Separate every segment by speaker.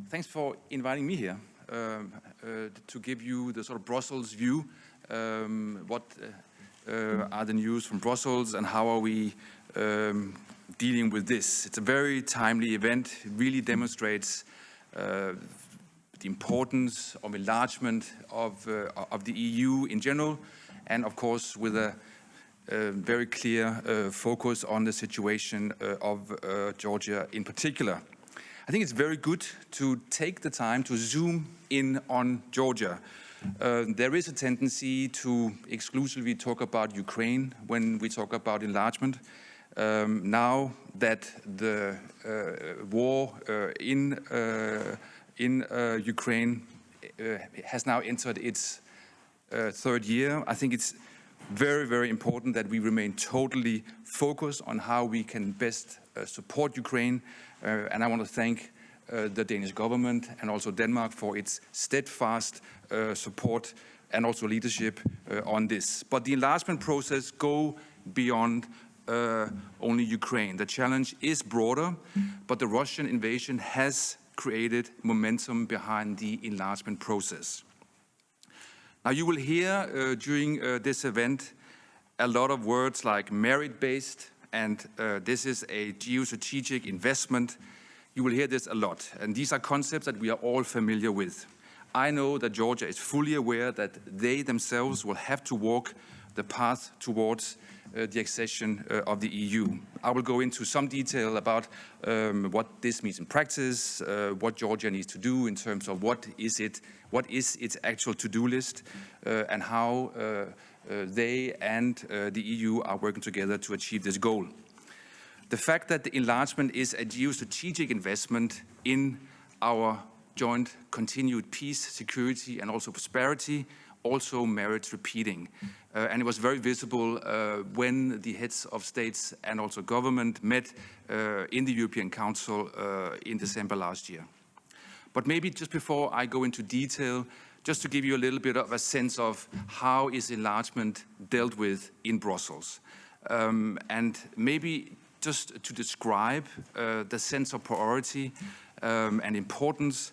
Speaker 1: Thanks for inviting me here to give you the sort of Brussels view. What are the news from Brussels and how are we dealing with this? It's a very timely event. It really demonstrates the importance of enlargement of the EU in general, and of course with a very clear focus on the situation of Georgia in particular. I think it's very good to take the time to zoom in on Georgia. There is a tendency to exclusively talk about Ukraine when we talk about enlargement. Now that the war in Ukraine has now entered its third year, I think it's very, very important that we remain totally focused on how we can best support Ukraine. And I want to thank the Danish government and also Denmark for its steadfast support and also leadership on this. But the enlargement process goes beyond only Ukraine. The challenge is broader, but the Russian invasion has created momentum behind the enlargement process. Now you will hear during this event a lot of words like merit-based and this is a geostrategic investment. You will hear this a lot, and these are concepts that we are all familiar with. I know that Georgia is fully aware that they themselves will have to walk the path towards the accession of the EU. I will go into some detail about what this means in practice, what Georgia needs to do in terms of what is its actual to-do list, and how they and the EU are working together to achieve this goal. The fact that the enlargement is a geostrategic investment in our joint continued peace, security, and also prosperity also merits repeating. And it was very visible when the heads of states and also government met in the European Council in December last year. But maybe just before I go into detail, just to give you a little bit of a sense of how is enlargement dealt with in Brussels. And maybe just to describe the sense of priority and importance,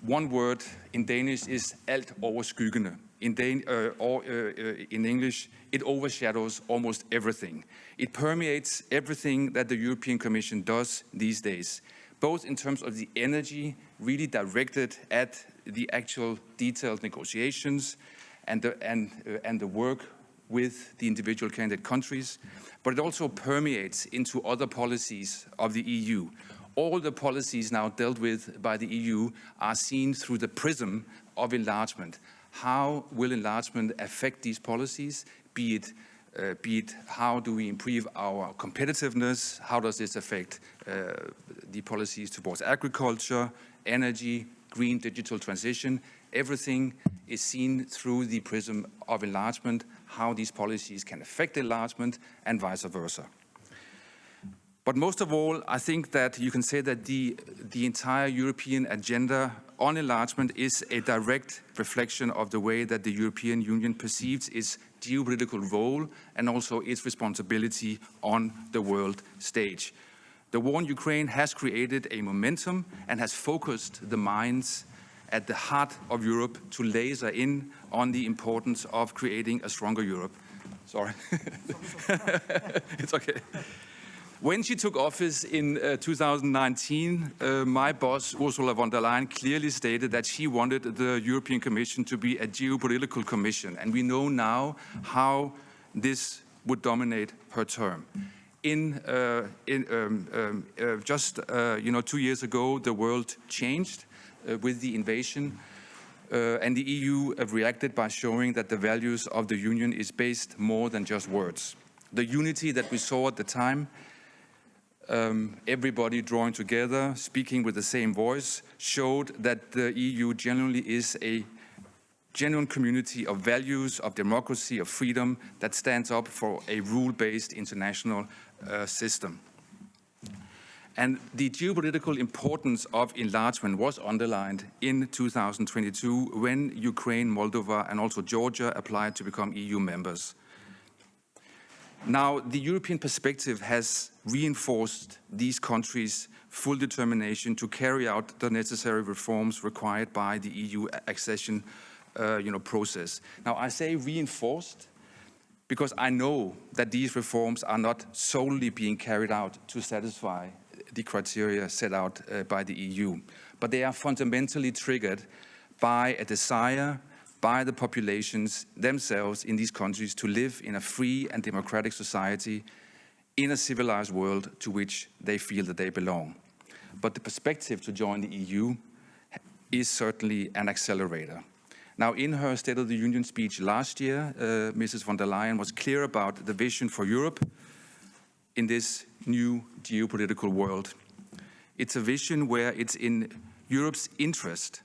Speaker 1: one word in Danish is altoverskyggende. In English, it overshadows almost everything. It permeates everything that the European Commission does these days, both in terms of the energy really directed at the actual detailed negotiations and the work with the individual candidate countries, but it also permeates into other policies of the EU. All the policies now dealt with by the EU are seen through the prism of enlargement. How will enlargement affect these policies? Be it how do we improve our competitiveness? How does this affect the policies towards agriculture, energy, green digital transition? Everything is seen through the prism of enlargement, how these policies can affect enlargement and vice versa. But most of all, I think that you can say that the entire European agenda on enlargement is a direct reflection of the way that the European Union perceives its geopolitical role and also its responsibility on the world stage. The war in Ukraine has created a momentum and has focused the minds at the heart of Europe to laser in on the importance of creating a stronger Europe. Sorry. It's okay. When she took office in 2019, my boss, Ursula von der Leyen, clearly stated that she wanted the European Commission to be a geopolitical commission. And we know now how this would dominate her term. Just 2 years ago, the world changed with the invasion, and the EU reacted by showing that the values of the Union is based more than just words. The unity that we saw at the time, everybody drawing together, speaking with the same voice, showed that the EU genuinely is a genuine community of values, of democracy, of freedom that stands up for a rule-based international system. And the geopolitical importance of enlargement was underlined in 2022 when Ukraine, Moldova, and also Georgia applied to become EU members. Now, the European perspective has reinforced these countries' full determination to carry out the necessary reforms required by the EU accession process. Now, I say reinforced because I know that these reforms are not solely being carried out to satisfy the criteria set out by the EU, but they are fundamentally triggered by a desire by the populations themselves in these countries to live in a free and democratic society in a civilized world to which they feel that they belong. But the perspective to join the EU is certainly an accelerator. Now, in her State of the Union speech last year, Mrs. von der Leyen was clear about the vision for Europe in this new geopolitical world. It's a vision where it's in Europe's interest,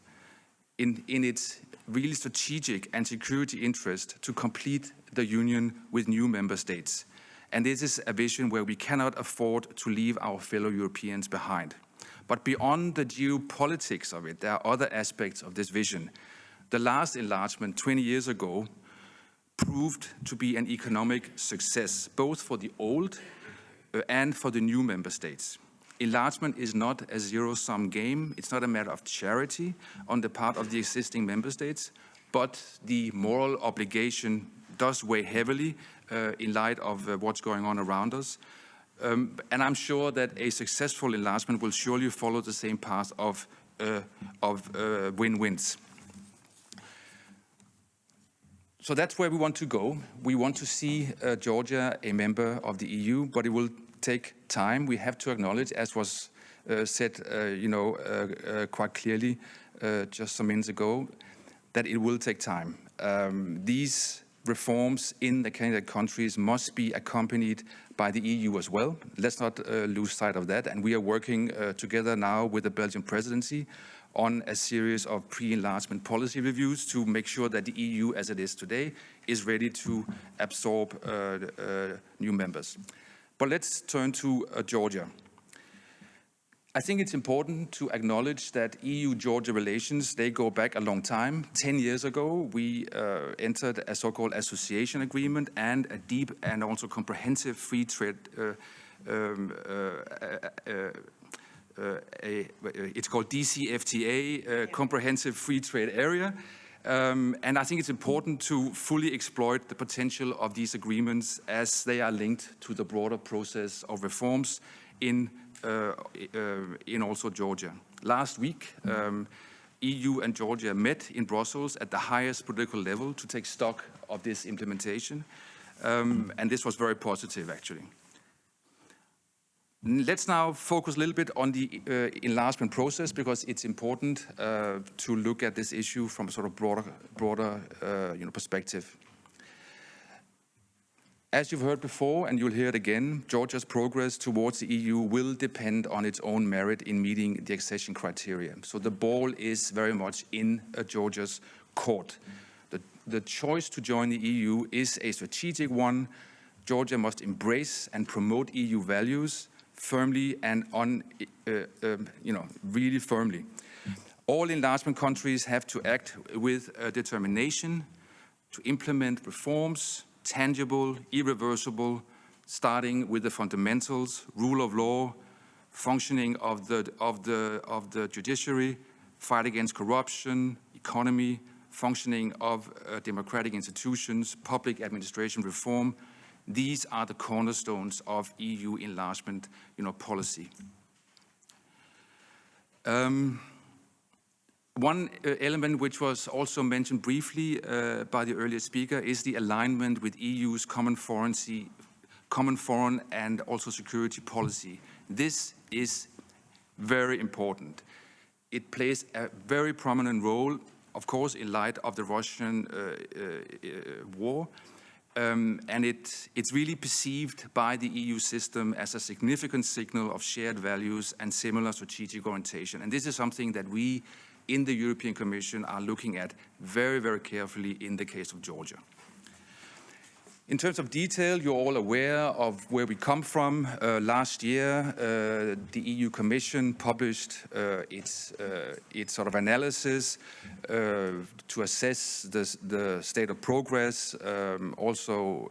Speaker 1: in its really strategic and security interest to complete the Union with new member states. And this is a vision where we cannot afford to leave our fellow Europeans behind. But beyond the geopolitics of it, there are other aspects of this vision. The last enlargement 20 years ago proved to be an economic success, both for the old and for the new member states. Enlargement is not a zero-sum game. It's not a matter of charity on the part of the existing member states, but the moral obligation does weigh heavily in light of what's going on around us. And I'm sure that a successful enlargement will surely follow the same path of win-wins. So that's where we want to go. We want to see Georgia a member of the EU, but it will take time. We have to acknowledge, as was said, quite clearly just some minutes ago, that it will take time. These reforms in the candidate countries must be accompanied by the EU as well. Let's not lose sight of that. And we are working together now with the Belgian presidency on a series of pre-enlargement policy reviews to make sure that the EU, as it is today, is ready to absorb new members. But let's turn to Georgia. I think it's important to acknowledge that EU-Georgia relations, they go back a long time. 10 years ago, we entered a so-called association agreement and a deep and also comprehensive free trade it's called DCFTA, Comprehensive Free Trade Area. And I think it's important to fully exploit the potential of these agreements as they are linked to the broader process of reforms in also Georgia. Last week, EU and Georgia met in Brussels at the highest political level to take stock of this implementation. And this was very positive, actually. Let's now focus a little bit on the enlargement process because it's important to look at this issue from a sort of broader perspective. As you've heard before, and you'll hear it again, Georgia's progress towards the EU will depend on its own merit in meeting the accession criteria. So the ball is very much in Georgia's court. The choice to join the EU is a strategic one. Georgia must embrace and promote EU values firmly and really firmly. All enlargement countries have to act with determination to implement reforms, tangible, irreversible, starting with the fundamentals, rule of law, functioning of the judiciary, fight against corruption, economy, functioning of democratic institutions, public administration reform. These are the cornerstones of EU enlargement, policy. One element which was also mentioned briefly by the earlier speaker is the alignment with EU's common foreign and also security policy. This is very important. It plays a very prominent role, of course, in light of the Russian war. And it's really perceived by the EU system as a significant signal of shared values and similar strategic orientation. And this is something that we in the European Commission are looking at very, very carefully in the case of Georgia. In terms of detail, you're all aware of where we come from. Last year, the EU Commission published its sort of analysis to assess the state of progress, also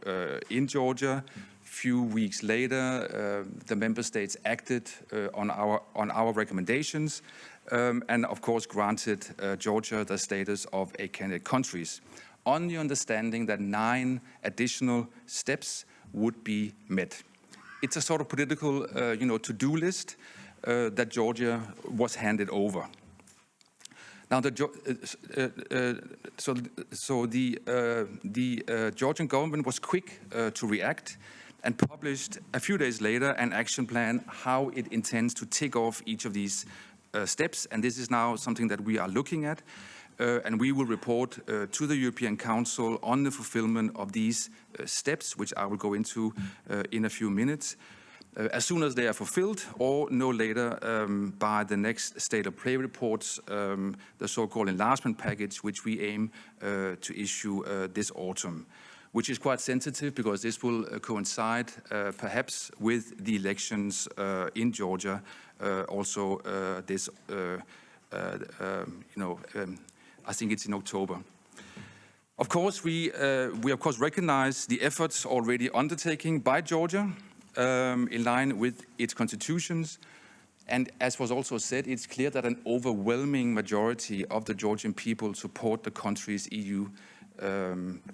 Speaker 1: in Georgia. Few weeks later, the member states acted on our recommendations, and of course granted Georgia the status of a candidate country, on the understanding that 9 additional steps would be met. It's a sort of political, to-do list that Georgia was handed over. Now, the Georgian government was quick to react and published a few days later an action plan how it intends to tick off each of these steps. And this is now something that we are looking at, and we will report to the European Council on the fulfillment of these steps, which I will go into in a few minutes. As soon as they are fulfilled, or no later by the next state of play reports, the so-called enlargement package, which we aim to issue this autumn, which is quite sensitive because this will coincide perhaps with the elections in Georgia, also this, I think it's in October. Of course, we of course recognize the efforts already undertaken by Georgia, in line with its constitutions. And as was also said, it's clear that an overwhelming majority of the Georgian people support the country's EU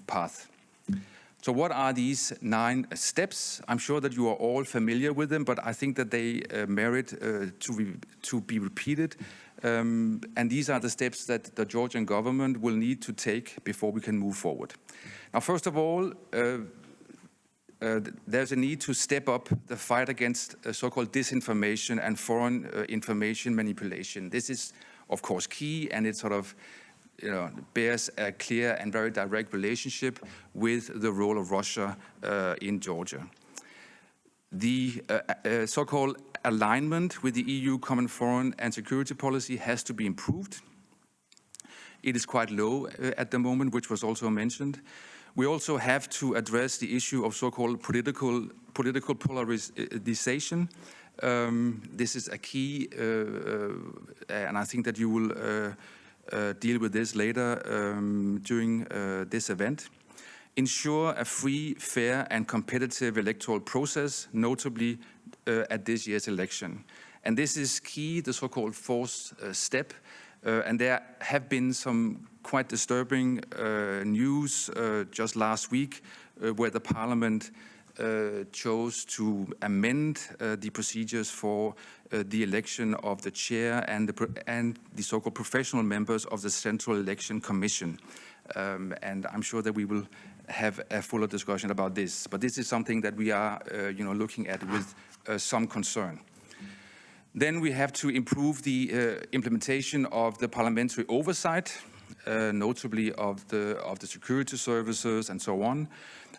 Speaker 1: path. So what are these 9 steps? I'm sure that you are all familiar with them, but I think that they merit to be repeated. And these are the steps that the Georgian government will need to take before we can move forward. Now, first of all, there's a need to step up the fight against so-called disinformation and foreign information manipulation. This is, of course, key, and it sort of bears a clear and very direct relationship with the role of Russia in Georgia. The so-called alignment with the EU common foreign and security policy has to be improved. It is quite low at the moment, which was also mentioned. We also have to address the issue of so-called political polarization. This is a key, and I think that you will deal with this later during this event. Ensure a free, fair, and competitive electoral process, notably at this year's election. And this is key, the so-called 4th step. And there have been some quite disturbing news just last week where the Parliament chose to amend the procedures for the election of the chair and the so-called professional members of the Central Election Commission. And I'm sure that we will have a fuller discussion about this. But this is something that we are looking at with some concern. Then we have to improve the implementation of the parliamentary oversight, notably of the security services and so on.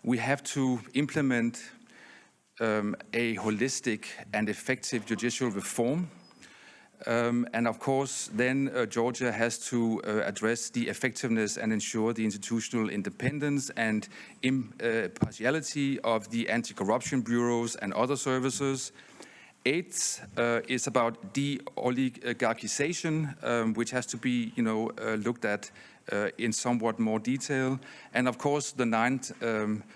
Speaker 1: We have to implement a holistic and effective judicial reform. And of course, then Georgia has to address the effectiveness and ensure the institutional independence and impartiality of the anti-corruption bureaus and other services. 8th is about de-oligarchization, which has to be, looked at in somewhat more detail. And of course, the 9th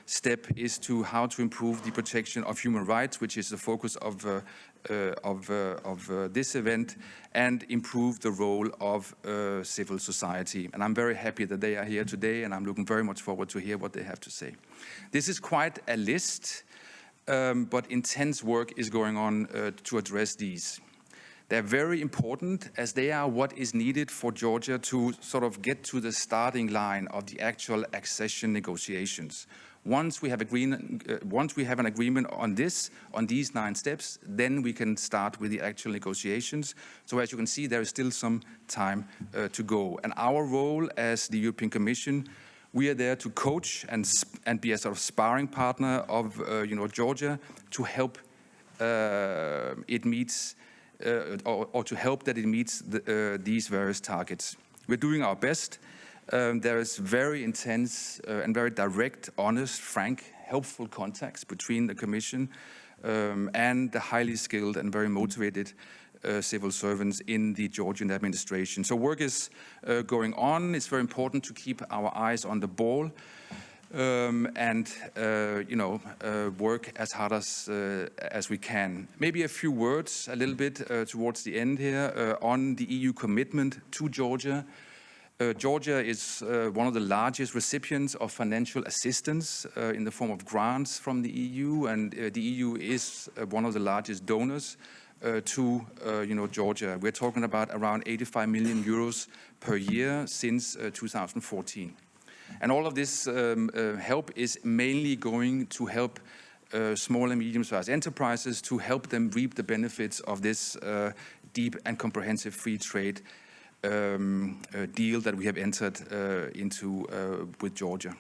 Speaker 1: step is to how to improve the protection of human rights, which is the focus of this event, and improve the role of civil society. And I'm very happy that they are here today, and I'm looking very much forward to hear what they have to say. This is quite a list. But intense work is going on to address these. They're very important as they are what is needed for Georgia to sort of get to the starting line of the actual accession negotiations. Once we have an agreement on these 9 steps, then we can start with the actual negotiations. So as you can see, there is still some time to go. And our role as the European Commission, we are there to coach and be a sort of sparring partner of Georgia to help it meets or to help that it meets these various targets. We're doing our best. There is very intense and very direct, honest, frank, helpful contacts between the Commission and the highly skilled and very motivated civil servants in the Georgian administration. So work is going on. It's very important to keep our eyes on the ball. and work as hard as we can. Maybe a few words, a little bit towards the end here, on the EU commitment to Georgia. Georgia is one of the largest recipients of financial assistance in the form of grants from the EU, and the EU is one of the largest donors to Georgia. We're talking about around 85 million euros per year since 2014. And all of this help is mainly going to help small and medium-sized enterprises, to help them reap the benefits of this deep and comprehensive free trade deal that we have entered into with Georgia.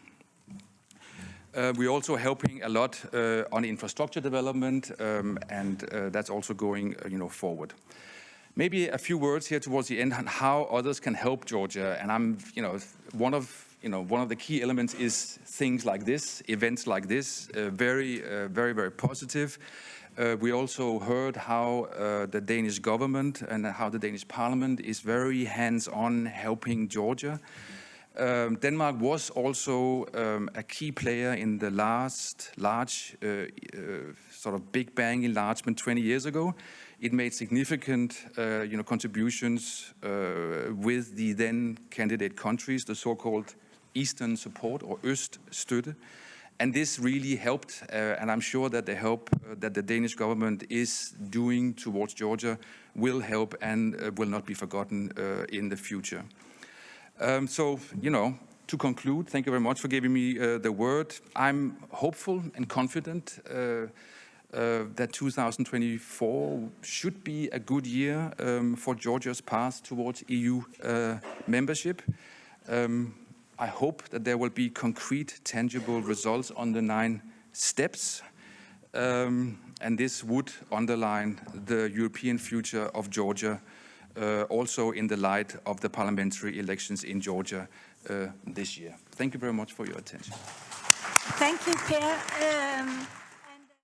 Speaker 1: We're also helping a lot on infrastructure development, and that's also going forward. Maybe a few words here towards the end on how others can help Georgia. And one of the key elements is things like this, events like this, very, very positive. We also heard how the Danish government and how the Danish Parliament is very hands-on helping Georgia. Denmark was also a key player in the last large sort of Big Bang enlargement 20 years ago. It made significant contributions with the then candidate countries, the so-called Eastern support or Øststøtte. And this really helped, and I'm sure that the help that the Danish government is doing towards Georgia will help and will not be forgotten in the future. To conclude, thank you very much for giving me the word. I'm hopeful and confident that 2024 should be a good year for Georgia's path towards EU membership. I hope that there will be concrete, tangible results on the 9 steps, and this would underline the European future of Georgia, also in the light of the parliamentary elections in Georgia this year. Thank you very much for your attention.
Speaker 2: Thank you, Per.